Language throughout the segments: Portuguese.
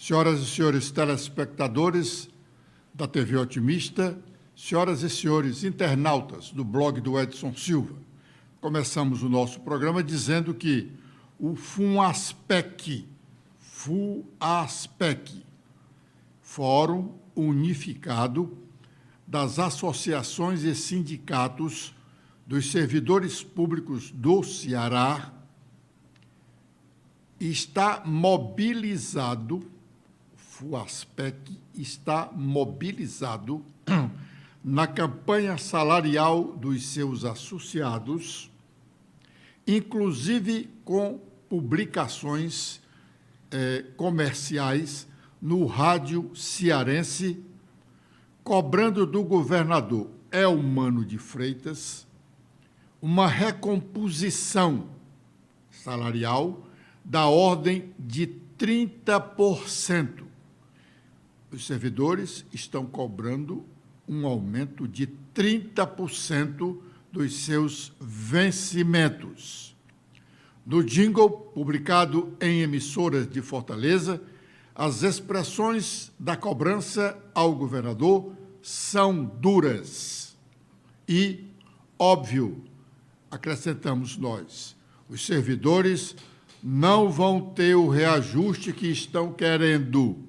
Senhoras e senhores telespectadores da TV Otimista, senhoras e senhores internautas do blog do Edson Silva, começamos o nosso programa dizendo que o FUNASPEC, Fórum Unificado das Associações e Sindicatos dos Servidores Públicos do Ceará, está mobilizado, FUASPEC está mobilizado na campanha salarial dos seus associados, inclusive com publicações comerciais no rádio cearense, cobrando do governador Elmano de Freitas uma recomposição salarial da ordem de 30%. Os servidores estão cobrando um aumento de 30% dos seus vencimentos. No jingle, publicado em emissoras de Fortaleza, as expressões da cobrança ao governador são duras. E, óbvio, acrescentamos nós, os servidores não vão ter o reajuste que estão querendo,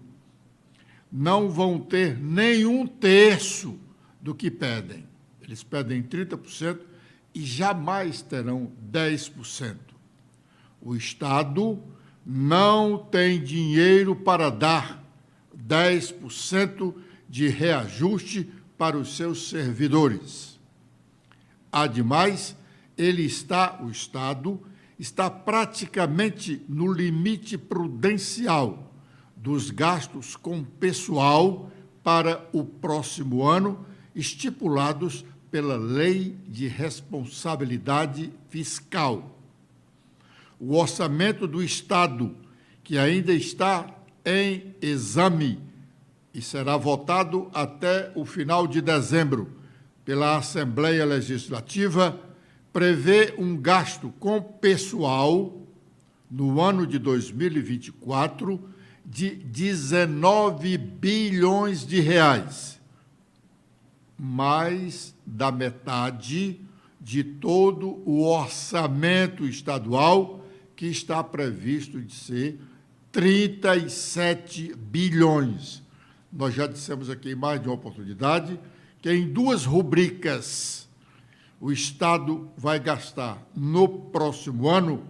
não vão ter nenhum terço do que pedem. Eles pedem 30% e jamais terão 10%. O Estado não tem dinheiro para dar 10% de reajuste para os seus servidores. Ademais, o Estado está praticamente no limite prudencial dos gastos com pessoal para o próximo ano, estipulados pela Lei de Responsabilidade Fiscal. O orçamento do Estado, que ainda está em exame e será votado até o final de dezembro pela Assembleia Legislativa, prevê um gasto com pessoal no ano de 2024 de 19 bilhões de reais, mais da metade de todo o orçamento estadual, que está previsto de ser 37 bilhões. Nós já dissemos aqui em mais de uma oportunidade que em duas rubricas o Estado vai gastar no próximo ano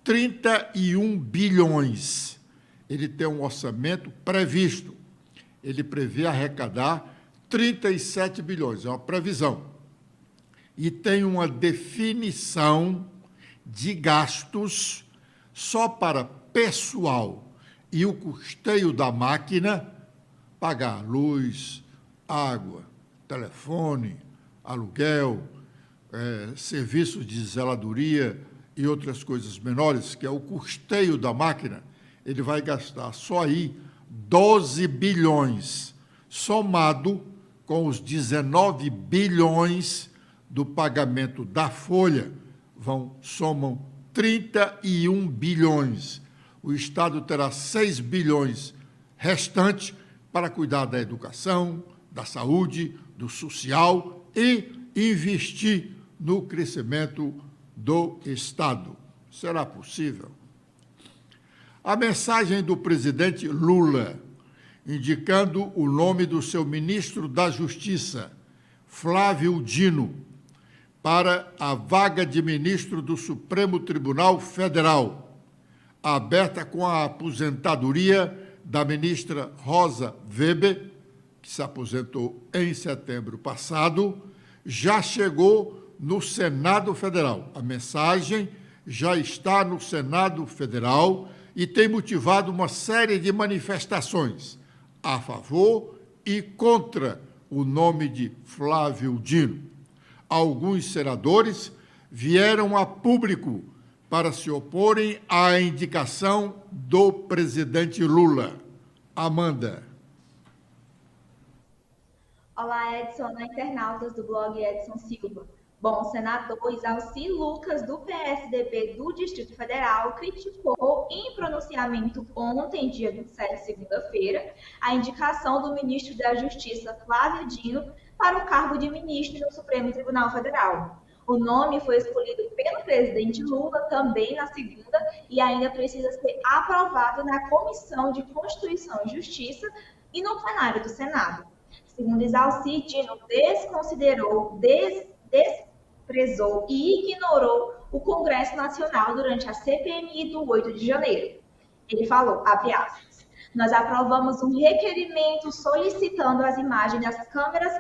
31 bilhões. Ele tem um orçamento previsto. Ele prevê arrecadar 37 bilhões, é uma previsão. E tem uma definição de gastos só para pessoal e o custeio da máquina, pagar luz, água, telefone, aluguel, serviços de zeladoria e outras coisas menores, que é o custeio da máquina, ele vai gastar só aí 12 bilhões, somado com os 19 bilhões do pagamento da folha, somam 31 bilhões. O Estado terá 6 bilhões restantes para cuidar da educação, da saúde, do social e investir no crescimento do Estado. Será possível? A mensagem do presidente Lula, indicando o nome do seu ministro da Justiça, Flávio Dino, para a vaga de ministro do Supremo Tribunal Federal, aberta com a aposentadoria da ministra Rosa Weber, que se aposentou em setembro passado, já chegou no Senado Federal. A mensagem já está no Senado Federal e tem motivado uma série de manifestações a favor e contra o nome de Flávio Dino. Alguns senadores vieram a público para se oporem à indicação do presidente Lula. Amanda. Olá, Edson, internautas do blog Edson Silva. Bom, o senador Isalci Lucas, do PSDB do Distrito Federal, criticou em pronunciamento ontem, dia 27, segunda-feira, a indicação do ministro da Justiça, Flávio Dino, para o cargo de ministro no Supremo Tribunal Federal. O nome foi escolhido pelo presidente Lula também na segunda e ainda precisa ser aprovado na Comissão de Constituição e Justiça e no plenário do Senado. Segundo Isalci, Dino desconsiderou, desprezou e ignorou o Congresso Nacional durante a CPMI do 8 de janeiro. Ele falou, abre aspas, nós aprovamos um requerimento solicitando as imagens das câmeras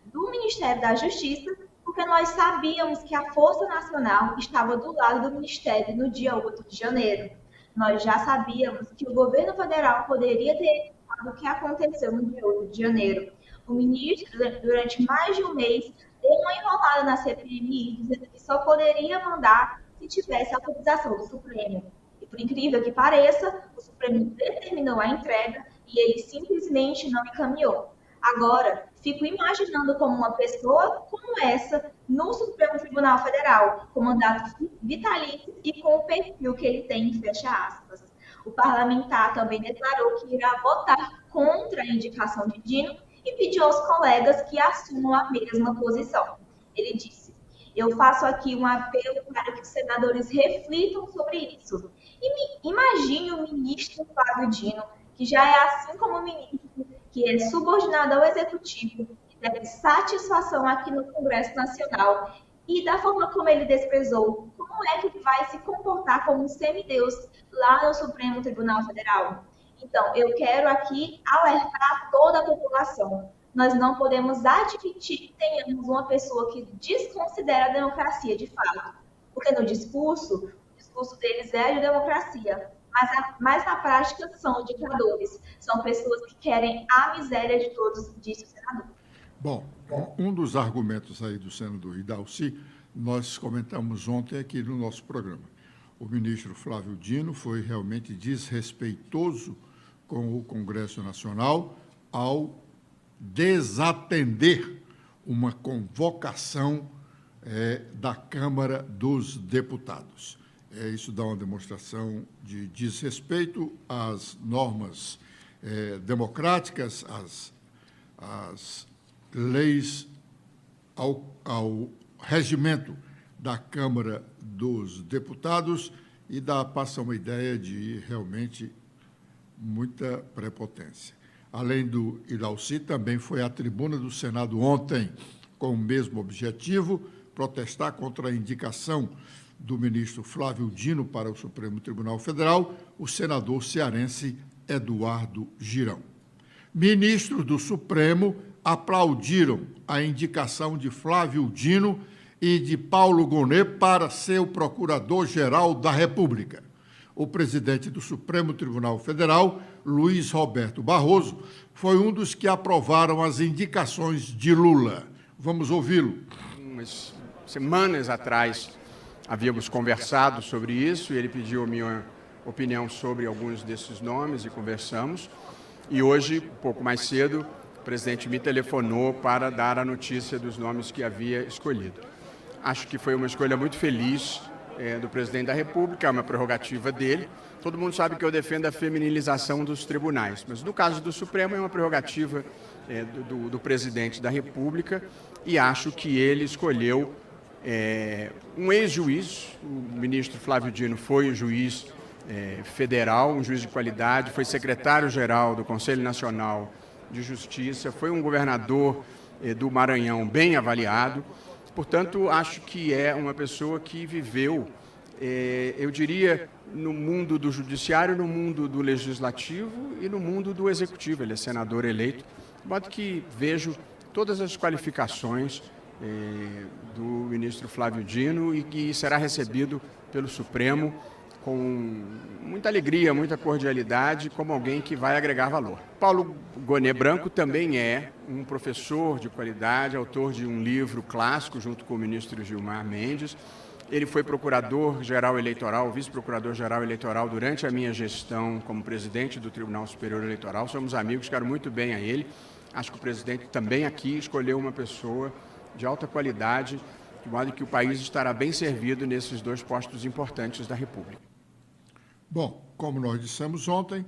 do Ministério da Justiça, porque nós sabíamos que a Força Nacional estava do lado do Ministério no dia 8 de janeiro. Nós já sabíamos que o governo federal poderia ter evitado o que aconteceu no dia 8 de janeiro. O ministro, durante mais de um mês, deu uma enrolada na CPMI, dizendo que só poderia mandar se tivesse autorização do Supremo. E, por incrível que pareça, o Supremo determinou a entrega e ele simplesmente não encaminhou. Agora, fico imaginando como uma pessoa como essa no Supremo Tribunal Federal, com mandato vitalício e com o perfil que ele tem, fecha aspas. O parlamentar também declarou que irá votar contra a indicação de Dino e pediu aos colegas que assumam a mesma posição. Ele disse, eu faço aqui um apelo para que os senadores reflitam sobre isso. E imagine o ministro Flávio Dino, que já é assim como o ministro, que é subordinado ao executivo, que deve satisfação aqui no Congresso Nacional, e da forma como ele desprezou, como é que ele vai se comportar como um semideus lá no Supremo Tribunal Federal? Então, eu quero aqui alertar toda a população. Nós não podemos admitir que tenhamos uma pessoa que desconsidera a democracia de fato. Porque no discurso, o discurso deles é de democracia, mas na prática são ditadores. São pessoas que querem a miséria de todos, disse o senador. Bom, um dos argumentos aí do senador Isalci, nós comentamos ontem aqui no nosso programa. O ministro Flávio Dino foi realmente desrespeitoso com o Congresso Nacional ao desatender uma convocação da Câmara dos Deputados. Isso dá uma demonstração de desrespeito às normas democráticas, às leis, ao regimento da Câmara dos Deputados e passa uma ideia de realmente muita prepotência. Além do Isalci, também foi à tribuna do Senado ontem com o mesmo objetivo, protestar contra a indicação do ministro Flávio Dino para o Supremo Tribunal Federal, o senador cearense Eduardo Girão. Ministros do Supremo aplaudiram a indicação de Flávio Dino e de Paulo Gonet para ser o Procurador-Geral da República. O presidente do Supremo Tribunal Federal, Luiz Roberto Barroso, foi um dos que aprovaram as indicações de Lula. Vamos ouvi-lo. Umas semanas atrás havíamos conversado sobre isso e ele pediu a minha opinião sobre alguns desses nomes e conversamos. E hoje, um pouco mais cedo, o presidente me telefonou para dar a notícia dos nomes que havia escolhido. Acho que foi uma escolha muito feliz do presidente da República, é uma prerrogativa dele. Todo mundo sabe que eu defendo a feminilização dos tribunais, mas no caso do Supremo é uma prerrogativa do presidente da República e acho que ele escolheu um ex-juiz. O ministro Flávio Dino foi juiz federal, um juiz de qualidade, foi secretário-geral do Conselho Nacional de Justiça, foi um governador do Maranhão bem avaliado. Portanto, acho que é uma pessoa que viveu, eu diria, no mundo do judiciário, no mundo do legislativo e no mundo do executivo. Ele é senador eleito, de modo que vejo todas as qualificações do ministro Flávio Dino e que será recebido pelo Supremo com muita alegria, muita cordialidade, como alguém que vai agregar valor. Paulo Gonet Branco também é um professor de qualidade, autor de um livro clássico, junto com o ministro Gilmar Mendes. Ele foi procurador-geral eleitoral, vice-procurador-geral eleitoral durante a minha gestão como presidente do Tribunal Superior Eleitoral. Somos amigos, quero muito bem a ele. Acho que o presidente também aqui escolheu uma pessoa de alta qualidade de modo que o país estará bem servido nesses dois postos importantes da República. Bom, como nós dissemos ontem,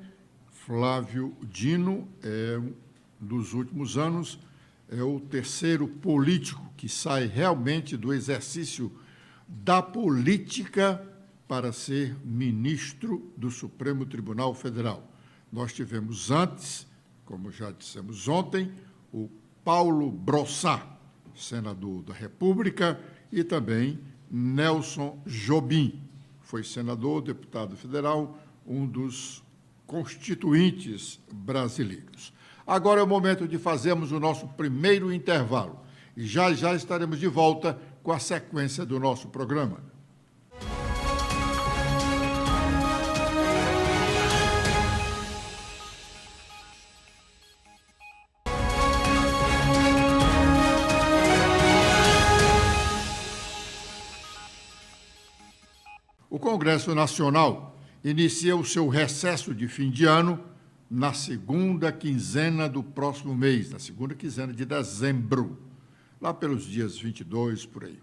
Flávio Dino dos últimos anos, é o terceiro político que sai realmente do exercício da política para ser ministro do Supremo Tribunal Federal. Nós tivemos antes, como já dissemos ontem, o Paulo Brossat, senador da República, e também Nelson Jobim, foi senador, deputado federal, um dos constituintes brasileiros. Agora é o momento de fazermos o nosso primeiro intervalo e já estaremos de volta com a sequência do nosso programa. O Congresso Nacional inicia o seu recesso de fim de ano na segunda quinzena do próximo mês, na segunda quinzena de dezembro, lá pelos dias 22, por aí.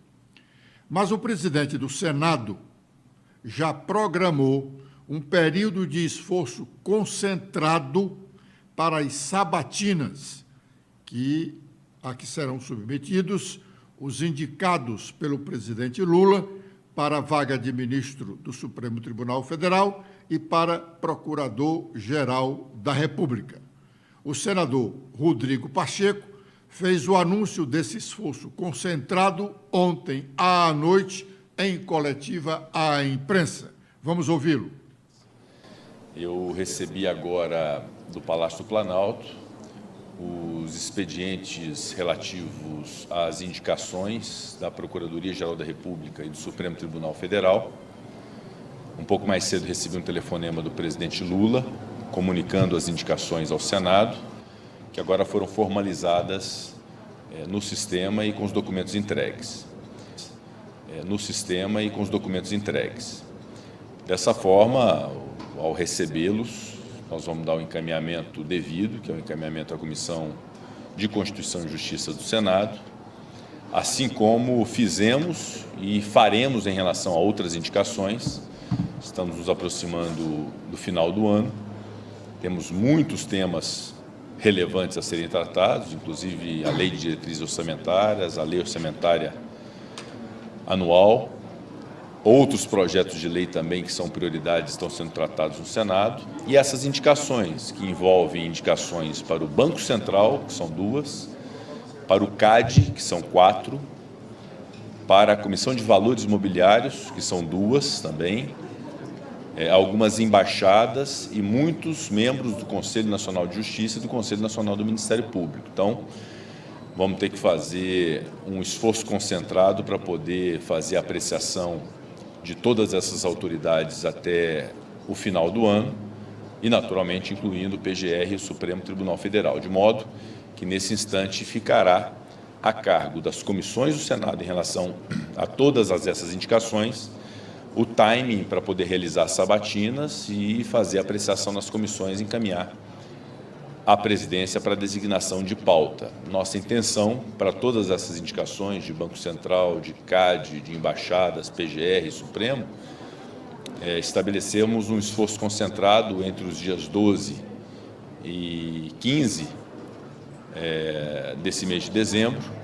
Mas o presidente do Senado já programou um período de esforço concentrado para as sabatinas a que serão submetidos os indicados pelo presidente Lula para a vaga de ministro do Supremo Tribunal Federal e para Procurador-Geral da República. O senador Rodrigo Pacheco fez o anúncio desse esforço concentrado ontem à noite em coletiva à imprensa. Vamos ouvi-lo. Eu recebi agora do Palácio do Planalto os expedientes relativos às indicações da Procuradoria-Geral da República e do Supremo Tribunal Federal. Um pouco mais cedo recebi um telefonema do presidente Lula, comunicando as indicações ao Senado, que agora foram formalizadas no sistema e com os documentos entregues. Dessa forma, ao recebê-los, nós vamos dar o encaminhamento devido, que é o encaminhamento à Comissão de Constituição e Justiça do Senado, assim como fizemos e faremos em relação a outras indicações. Estamos nos aproximando do final do ano, temos muitos temas relevantes a serem tratados, inclusive a Lei de Diretrizes Orçamentárias, a Lei Orçamentária Anual, outros projetos de lei também que são prioridades estão sendo tratados no Senado, e essas indicações, que envolvem indicações para o Banco Central, que são 2, para o CAD, que são 4, para a Comissão de Valores Imobiliários, que são 2 também, algumas embaixadas e muitos membros do Conselho Nacional de Justiça e do Conselho Nacional do Ministério Público. Então, vamos ter que fazer um esforço concentrado para poder fazer a apreciação de todas essas autoridades até o final do ano e, naturalmente, incluindo o PGR e o Supremo Tribunal Federal, de modo que, nesse instante, ficará a cargo das comissões do Senado em relação a todas essas indicações, o timing para poder realizar sabatinas e fazer a apreciação nas comissões e encaminhar a presidência para a designação de pauta. Nossa intenção para todas essas indicações de Banco Central, de CAD, de embaixadas, PGR e Supremo, estabelecemos um esforço concentrado entre os dias 12 e 15 desse mês de dezembro,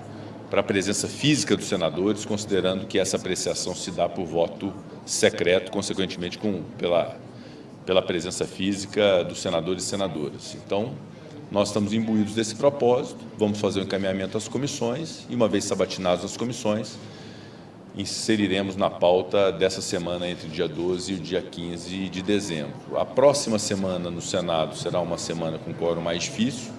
para a presença física dos senadores, considerando que essa apreciação se dá por voto secreto, consequentemente pela presença física dos senadores e senadoras. Então, nós estamos imbuídos desse propósito, vamos fazer o encaminhamento às comissões e, uma vez sabatinados as comissões, inseriremos na pauta dessa semana entre o dia 12 e o dia 15 de dezembro. A próxima semana no Senado será uma semana com quórum mais difícil,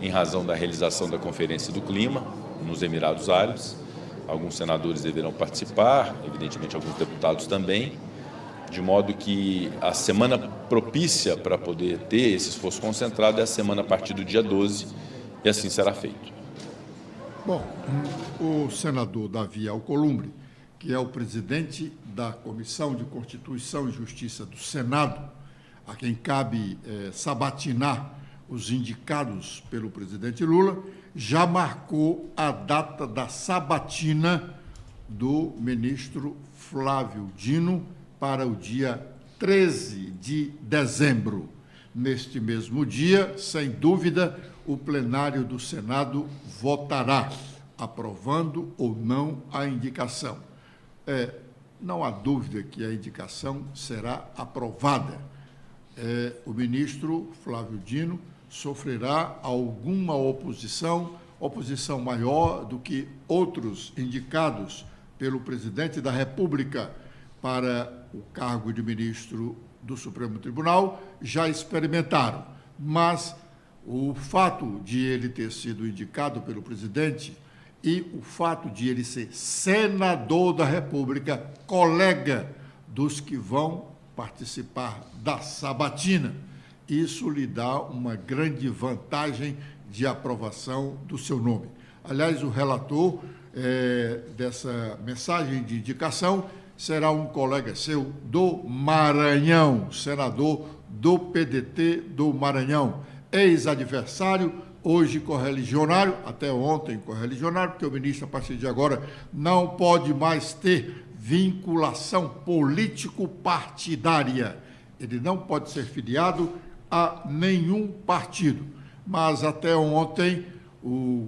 em razão da realização da Conferência do Clima nos Emirados Árabes. Alguns senadores deverão participar, evidentemente alguns deputados também, de modo que a semana propícia para poder ter esse esforço concentrado é a semana a partir do dia 12, e assim será feito. Bom, o senador Davi Alcolumbre, que é o presidente da Comissão de Constituição e Justiça do Senado, a quem cabe sabatinar os indicados pelo presidente Lula, já marcou a data da sabatina do ministro Flávio Dino para o dia 13 de dezembro. Neste mesmo dia, sem dúvida, o plenário do Senado votará, aprovando ou não a indicação. Não há dúvida que a indicação será aprovada. O ministro Flávio Dino sofrerá alguma oposição maior do que outros indicados pelo presidente da República para o cargo de ministro do Supremo Tribunal, já experimentaram. Mas o fato de ele ter sido indicado pelo presidente e o fato de ele ser senador da República, colega dos que vão participar da sabatina, isso lhe dá uma grande vantagem de aprovação do seu nome. Aliás, o relator dessa mensagem de indicação será um colega seu do Maranhão, senador do PDT do Maranhão, ex-adversário, hoje correligionário, até ontem correligionário, porque o ministro, a partir de agora, não pode mais ter vinculação político-partidária. Ele não pode ser filiado a nenhum partido. Mas até ontem, o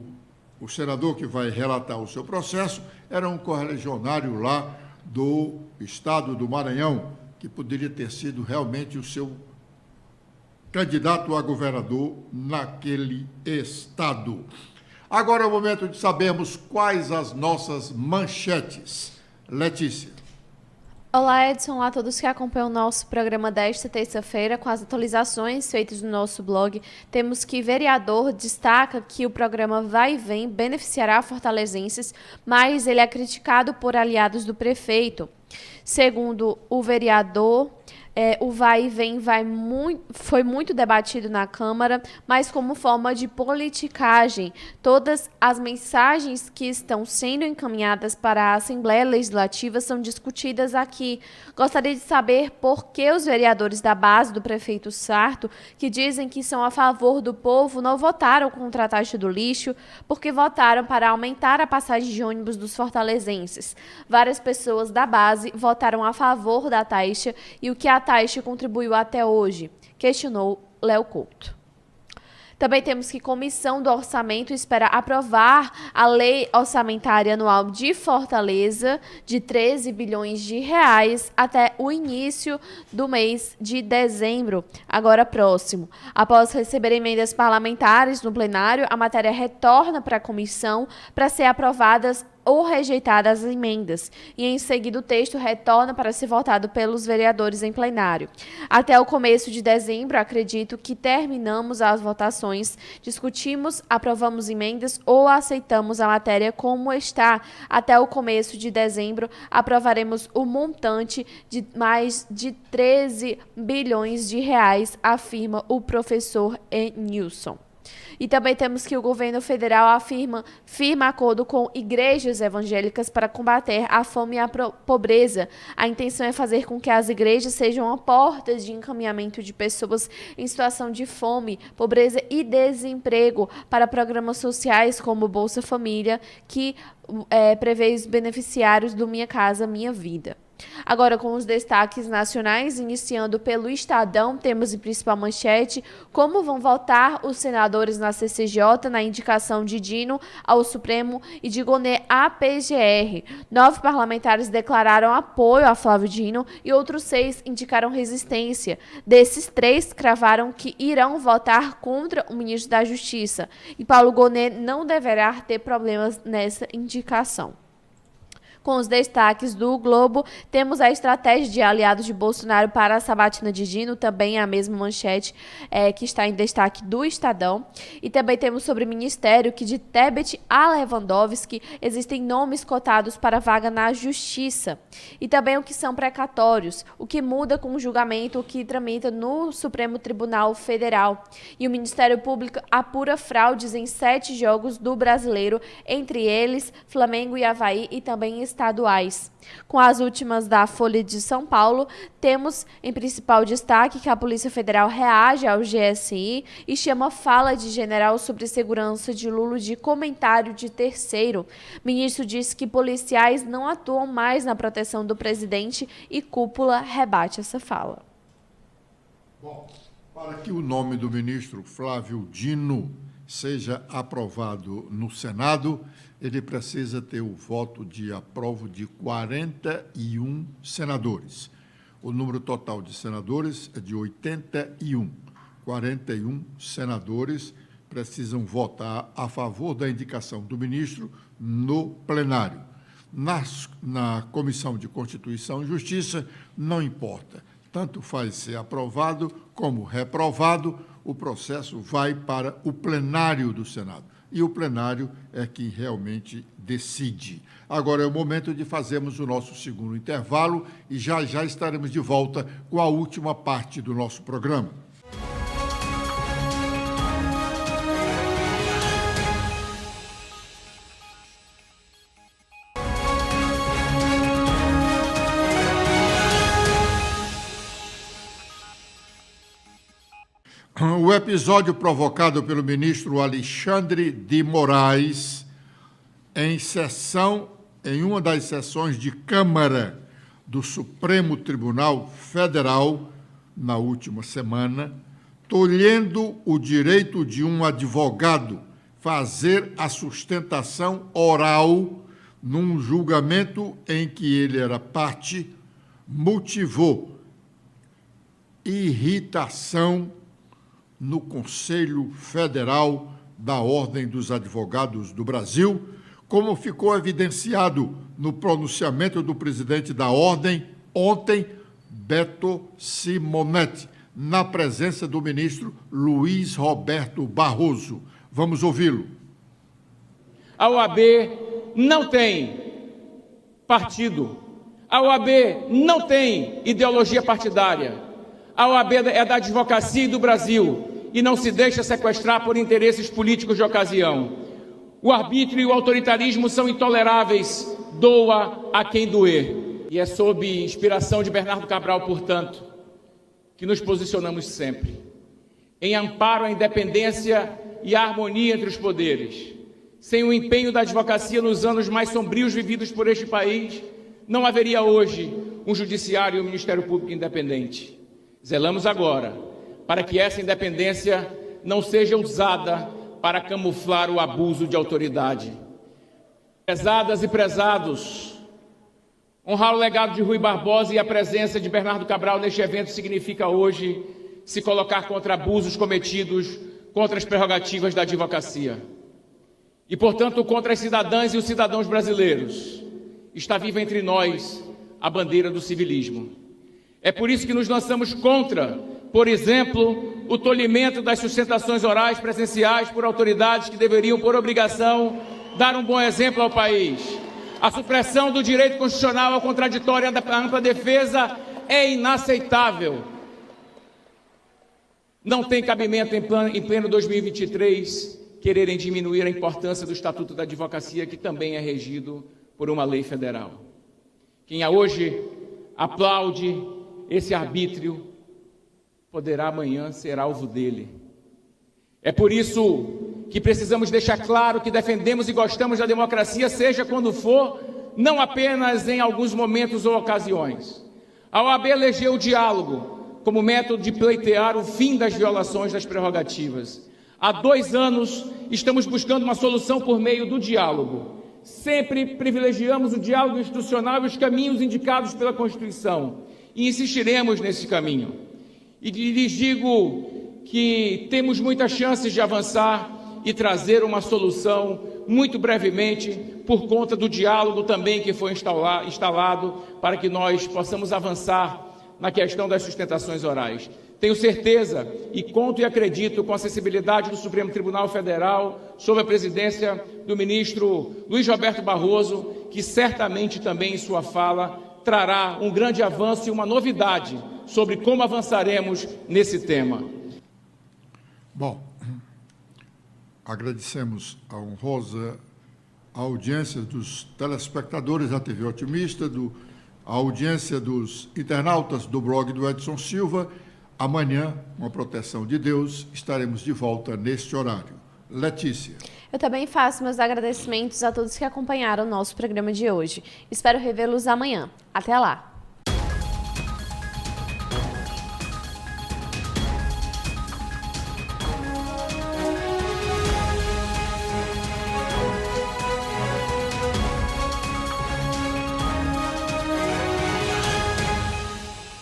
senador que vai relatar o seu processo era um correligionário lá do estado do Maranhão, que poderia ter sido realmente o seu candidato a governador naquele estado. Agora é o momento de sabermos quais as nossas manchetes. Letícia. Olá, Edson. Olá a todos que acompanham o nosso programa desta terça-feira com as atualizações feitas no nosso blog. Temos que vereador destaca que o programa Vai e Vem beneficiará fortalezenses, mas ele é criticado por aliados do prefeito. Segundo o vereador, o Vai e Vem foi muito debatido na Câmara, mas como forma de politicagem. Todas as mensagens que estão sendo encaminhadas para a Assembleia Legislativa são discutidas aqui. Gostaria de saber por que os vereadores da base do prefeito Sarto, que dizem que são a favor do povo, não votaram contra a taxa do lixo, porque votaram para aumentar a passagem de ônibus dos fortalezenses. Várias pessoas da base votaram a favor da taxa e o que a taxa contribuiu até hoje, questionou Léo Couto. Também temos que a Comissão do Orçamento espera aprovar a Lei Orçamentária Anual de Fortaleza de 13 bilhões de reais até o início do mês de dezembro, agora próximo. Após receber emendas parlamentares no plenário, a matéria retorna para a comissão para ser aprovadas ou rejeitadas as emendas, e em seguida o texto retorna para ser votado pelos vereadores em plenário. Até o começo de dezembro, acredito que terminamos as votações, discutimos, aprovamos emendas ou aceitamos a matéria como está. Até o começo de dezembro, aprovaremos o montante de mais de 13 bilhões de reais, afirma o professor Nilson. E também temos que o governo federal firma acordo com igrejas evangélicas para combater a fome e a pobreza. A intenção é fazer com que as igrejas sejam a porta de encaminhamento de pessoas em situação de fome, pobreza e desemprego para programas sociais como Bolsa Família, que prevê os beneficiários do Minha Casa Minha Vida. Agora, com os destaques nacionais, iniciando pelo Estadão, temos em principal manchete como vão votar os senadores na CCJ na indicação de Dino ao Supremo e de Gonê à PGR. 9 parlamentares declararam apoio a Flávio Dino e outros 6 indicaram resistência. Desses 3, cravaram que irão votar contra o ministro da Justiça. E Paulo Gonê não deverá ter problemas nessa indicação. Com os destaques do Globo, temos a estratégia de aliados de Bolsonaro para a sabatina de Dino, também a mesma manchete que está em destaque do Estadão. E também temos sobre o Ministério que de Tebet a Lewandowski existem nomes cotados para vaga na Justiça. E também o que são precatórios, o que muda com o julgamento que tramita no Supremo Tribunal Federal. E o Ministério Público apura fraudes em 7 jogos do Brasileiro, entre eles Flamengo e Avaí e também Estado estaduais. Com as últimas da Folha de São Paulo, temos em principal destaque que a Polícia Federal reage ao GSI e chama fala de general sobre segurança de Lula de comentário de terceiro. O ministro disse que policiais não atuam mais na proteção do presidente e cúpula rebate essa fala. Bom, para que o nome do ministro Flávio Dino seja aprovado no Senado, ele precisa ter o voto de aprovo de 41 senadores. O número total de senadores é de 81. 41 senadores precisam votar a favor da indicação do ministro no plenário. Na Comissão de Constituição e Justiça, não importa. Tanto faz ser aprovado como reprovado, o processo vai para o plenário do Senado. E o plenário é quem realmente decide. Agora é o momento de fazermos o nosso segundo intervalo e já estaremos de volta com a última parte do nosso programa. O episódio provocado pelo ministro Alexandre de Moraes em uma das sessões de Câmara do Supremo Tribunal Federal, na última semana, tolhendo o direito de um advogado fazer a sustentação oral num julgamento em que ele era parte, motivou irritação no Conselho Federal da Ordem dos Advogados do Brasil, como ficou evidenciado no pronunciamento do presidente da Ordem ontem, Beto Simonetti, na presença do ministro Luiz Roberto Barroso. Vamos ouvi-lo. A OAB não tem partido. A OAB não tem ideologia partidária. A OAB é da advocacia e do Brasil e não se deixa sequestrar por interesses políticos de ocasião. O arbítrio e o autoritarismo são intoleráveis, doa a quem doer. E é sob inspiração de Bernardo Cabral, portanto, que nos posicionamos sempre em amparo à independência e à harmonia entre os poderes. Sem o empenho da advocacia nos anos mais sombrios vividos por este país, não haveria hoje um judiciário e um Ministério Público independente. Zelamos agora para que essa independência não seja usada para camuflar o abuso de autoridade. Prezadas e prezados, honrar o legado de Rui Barbosa e a presença de Bernardo Cabral neste evento significa hoje se colocar contra abusos cometidos contra as prerrogativas da advocacia. E, portanto, contra as cidadãs e os cidadãos brasileiros. Está viva entre nós a bandeira do civilismo. É por isso que nos lançamos contra, por exemplo, o tolhimento das sustentações orais presenciais por autoridades que deveriam, por obrigação, dar um bom exemplo ao país. A supressão do direito constitucional ao contraditório e à ampla defesa é inaceitável. Não tem cabimento em pleno 2023 quererem diminuir a importância do Estatuto da Advocacia, que também é regido por uma lei federal. Quem hoje aplaude esse arbítrio poderá amanhã ser alvo dele. É por isso que precisamos deixar claro que defendemos e gostamos da democracia, seja quando for, não apenas em alguns momentos ou ocasiões. A OAB elegeu o diálogo como método de pleitear o fim das violações das prerrogativas. Há 2 anos estamos buscando uma solução por meio do diálogo. Sempre privilegiamos o diálogo institucional e os caminhos indicados pela Constituição. E insistiremos nesse caminho. E lhes digo que temos muitas chances de avançar e trazer uma solução muito brevemente, por conta do diálogo também que foi instalado para que nós possamos avançar na questão das sustentações orais. Tenho certeza e conto e acredito com a sensibilidade do Supremo Tribunal Federal, sob a presidência do ministro Luiz Roberto Barroso, que certamente também em sua fala trará um grande avanço e uma novidade sobre como avançaremos nesse tema. Bom, agradecemos a honrosa a audiência dos telespectadores da TV Otimista, a audiência dos internautas do blog do Edson Silva. Amanhã, com a proteção de Deus, estaremos de volta neste horário. Letícia. Eu também faço meus agradecimentos a todos que acompanharam o nosso programa de hoje. Espero revê-los amanhã. Até lá!